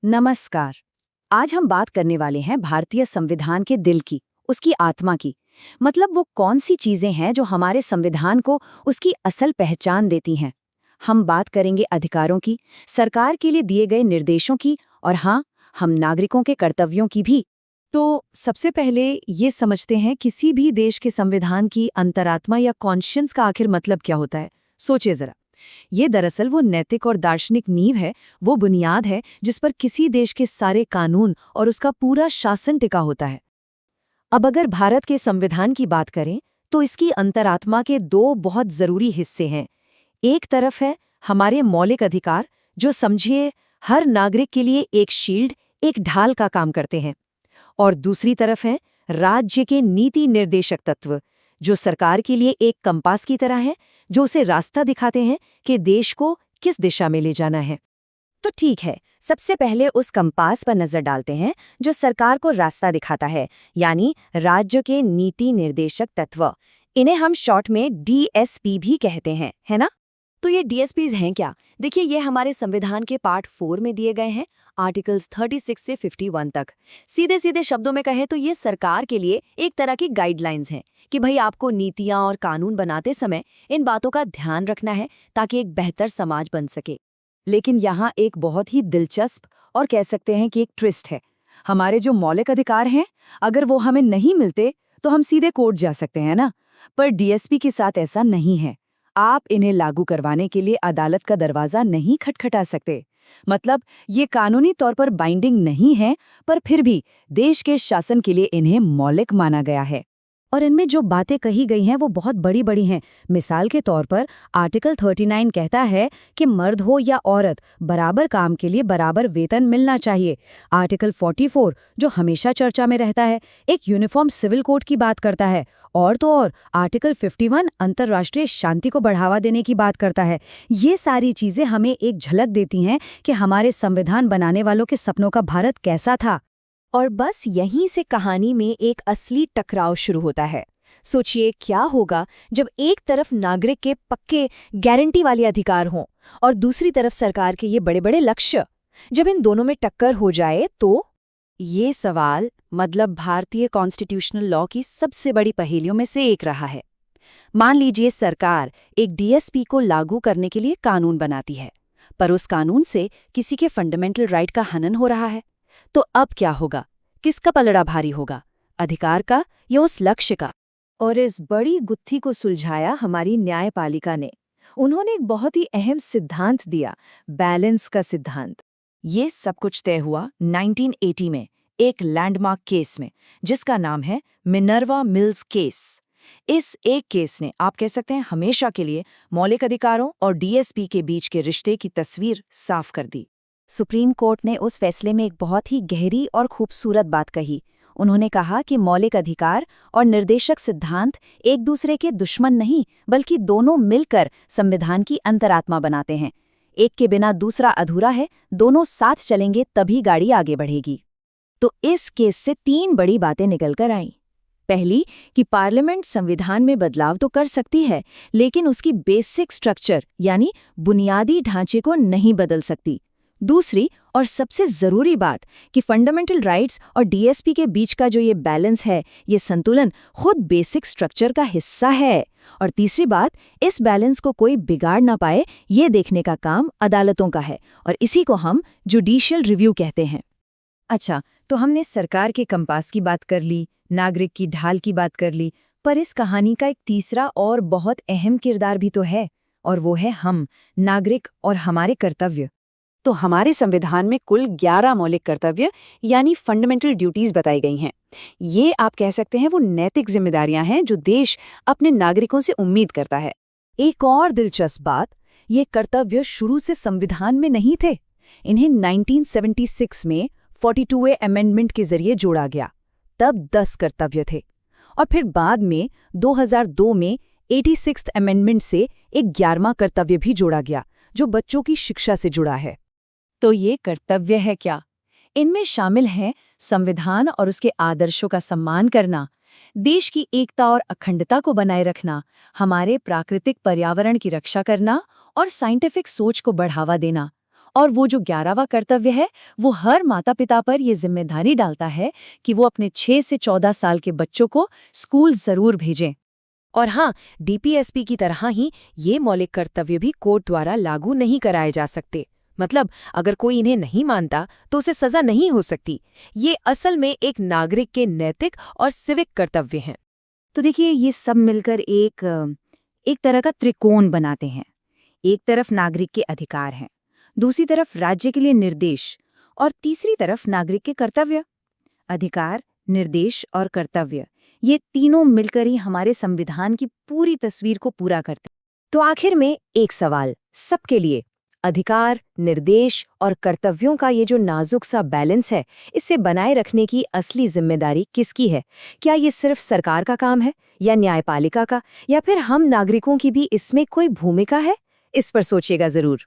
नमस्कार। आज हम बात करने वाले हैं भारतीय संविधान के दिल की, उसकी आत्मा की। मतलब वो कौन सी चीजें हैं जो हमारे संविधान को उसकी असल पहचान देती हैं। हम बात करेंगे अधिकारों की, सरकार के लिए दिए गए निर्देशों की और हाँ, हम नागरिकों के कर्तव्यों की भी। तो सबसे पहले ये समझते हैं किसी भी देश के संविधान की अंतरात्मा या कॉन्शियंस का आखिर मतलब क्या होता है। सोचिए जरा। ये दरअसल वो नैतिक और दार्शनिक नींव है, वो बुनियाद है जिस पर किसी देश के सारे कानून और उसका पूरा शासन टिका होता है। अब अगर भारत के संविधान की बात करें तो इसकी अंतरात्मा के दो बहुत जरूरी हिस्से हैं। एक तरफ है हमारे मौलिक अधिकार, जो समझिए हर नागरिक के लिए एक शील्ड, एक ढाल का काम करते हैं। और दूसरी तरफ है राज्य के नीति निर्देशक तत्व, जो सरकार के लिए एक कंपास की तरह है, जो उसे रास्ता दिखाते हैं कि देश को किस दिशा में ले जाना है। तो ठीक है, सबसे पहले उस कंपास पर नजर डालते हैं जो सरकार को रास्ता दिखाता है, यानी राज्य के नीति निर्देशक तत्व। इन्हें हम शॉर्ट में डीएसपी भी कहते हैं, है ना? तो ये डीएसपीज हैं क्या? देखिए, ये हमारे संविधान के पार्ट 4 में दिए गए हैं, आर्टिकल्स 36 से 51 तक। सीधे सीधे शब्दों में कहें तो ये सरकार के लिए एक तरह की गाइडलाइंस हैं कि भाई आपको नीतियां और कानून बनाते समय इन बातों का ध्यान रखना है ताकि एक बेहतर समाज बन सके। लेकिन यहाँ एक बहुत ही दिलचस्प और कह सकते हैं कि एक ट्विस्ट है। हमारे जो मौलिक अधिकार हैं, अगर वो हमें नहीं मिलते तो हम सीधे कोर्ट जा सकते हैं ना। पर डीएसपी के साथ ऐसा नहीं है। आप इन्हें लागू करवाने के लिए अदालत का दरवाजा नहीं खटखटा सकते। मतलब ये कानूनी तौर पर बाइंडिंग नहीं है, पर फिर भी देश के शासन के लिए इन्हें मौलिक माना गया है। और इनमें जो बातें कही गई हैं वो बहुत बड़ी बड़ी हैं। मिसाल के तौर पर आर्टिकल 39 कहता है कि मर्द हो या औरत, बराबर काम के लिए बराबर वेतन मिलना चाहिए। आर्टिकल 44 जो हमेशा चर्चा में रहता है, एक यूनिफॉर्म सिविल कोड की बात करता है। और तो और आर्टिकल 51 अंतर्राष्ट्रीय शांति को बढ़ावा देने की बात करता है। ये सारी चीजें हमें एक झलक देती हैं कि हमारे संविधान बनाने वालों के सपनों का भारत कैसा था। और बस यहीं से कहानी में एक असली टकराव शुरू होता है। सोचिए क्या होगा जब एक तरफ नागरिक के पक्के गारंटी वाले अधिकार हों और दूसरी तरफ सरकार के ये बड़े बड़े लक्ष्य। जब इन दोनों में टक्कर हो जाए तो ये सवाल मतलब भारतीय कॉन्स्टिट्यूशनल लॉ की सबसे बड़ी पहेलियों में से एक रहा है। मान लीजिए सरकार एक डीएसपी को लागू करने के लिए कानून बनाती है, पर उस कानून से किसी के फंडामेंटल राइट का हनन हो रहा है। तो अब क्या होगा? किसका पलड़ा भारी होगा, अधिकार का या उस लक्ष्य का? और इस बड़ी गुत्थी को सुलझाया हमारी न्यायपालिका ने। उन्होंने एक बहुत ही अहम सिद्धांत दिया, बैलेंस का सिद्धांत। ये सब कुछ तय हुआ 1980 में एक लैंडमार्क केस में, जिसका नाम है मिनर्वा मिल्स केस। इस एक केस ने, आप कह सकते हैं, हमेशा के लिए मौलिक अधिकारों और डीएसपी के बीच के रिश्ते की तस्वीर साफ कर दी। सुप्रीम कोर्ट ने उस फैसले में एक बहुत ही गहरी और खूबसूरत बात कही। उन्होंने कहा कि मौलिक अधिकार और निर्देशक सिद्धांत एक दूसरे के दुश्मन नहीं, बल्कि दोनों मिलकर संविधान की अंतरात्मा बनाते हैं। एक के बिना दूसरा अधूरा है, दोनों साथ चलेंगे तभी गाड़ी आगे बढ़ेगी। तो इस केस से 3 बड़ी बातें निकलकर आईं। पहली कि पार्लियामेंट संविधान में बदलाव तो कर सकती है, लेकिन उसकी बेसिक स्ट्रक्चर यानी बुनियादी ढांचे को नहीं बदल सकती। दूसरी और सबसे जरूरी बात कि फंडामेंटल राइट्स और डीएसपी के बीच का जो ये बैलेंस है, ये संतुलन खुद बेसिक स्ट्रक्चर का हिस्सा है। और तीसरी बात, इस बैलेंस को कोई बिगाड़ ना पाए, ये देखने का काम अदालतों का है, और इसी को हम जुडिशियल रिव्यू कहते हैं। अच्छा, तो हमने सरकार के कंपास की बात कर ली, नागरिक की ढाल की बात कर ली, पर इस कहानी का एक तीसरा और बहुत अहम किरदार भी तो है, और वो है हम, नागरिक और हमारे कर्तव्य। तो हमारे संविधान में कुल 11 मौलिक कर्तव्य यानी फंडामेंटल ड्यूटीज बताई गई हैं। ये आप कह सकते हैं वो नैतिक जिम्मेदारियां हैं जो देश अपने नागरिकों से उम्मीद करता है। एक और दिलचस्प बात, ये कर्तव्य शुरू से संविधान में नहीं थे। इन्हें 1976 में 42वें अमेंडमेंट के जरिए जोड़ा गया। तब 10 कर्तव्य थे, और फिर बाद में 2002 में 86th अमेंडमेंट से एक 11वां कर्तव्य भी जोड़ा गया, जो बच्चों की शिक्षा से जुड़ा है। तो ये कर्तव्य है क्या? इनमें शामिल हैं संविधान और उसके आदर्शों का सम्मान करना, देश की एकता और अखंडता को बनाए रखना, हमारे प्राकृतिक पर्यावरण की रक्षा करना और साइंटिफिक सोच को बढ़ावा देना। और वो जो 11वां कर्तव्य है वो हर माता पिता पर ये जिम्मेदारी डालता है कि वो अपने 6 से 14 साल के बच्चों को स्कूल जरूर भेजें। और हाँ, डीपीएसपी की तरह ही ये मौलिक कर्तव्य भी कोर्ट द्वारा लागू नहीं कराए जा सकते। मतलब अगर कोई इन्हें नहीं मानता तो उसे सजा नहीं हो सकती। ये असल में एक नागरिक के नैतिक और सिविक कर्तव्य हैं। तो देखिए, ये सब मिलकर एक तरह का त्रिकोण बनाते हैं। एक तरफ नागरिक के अधिकार हैं, दूसरी तरफ राज्य के लिए निर्देश, और तीसरी तरफ नागरिक के कर्तव्य। अधिकार, निर्देश और कर्तव्य, ये तीनों मिलकर ही हमारे संविधान की पूरी तस्वीर को पूरा करते हैं। तो आखिर में एक सवाल सबके लिए, अधिकार, निर्देश और कर्तव्यों का ये जो नाजुक सा बैलेंस है, इसे बनाए रखने की असली जिम्मेदारी किसकी है? क्या ये सिर्फ सरकार का काम है, या न्यायपालिका का, या फिर हम नागरिकों की भी इसमें कोई भूमिका है? इस पर सोचिएगा जरूर।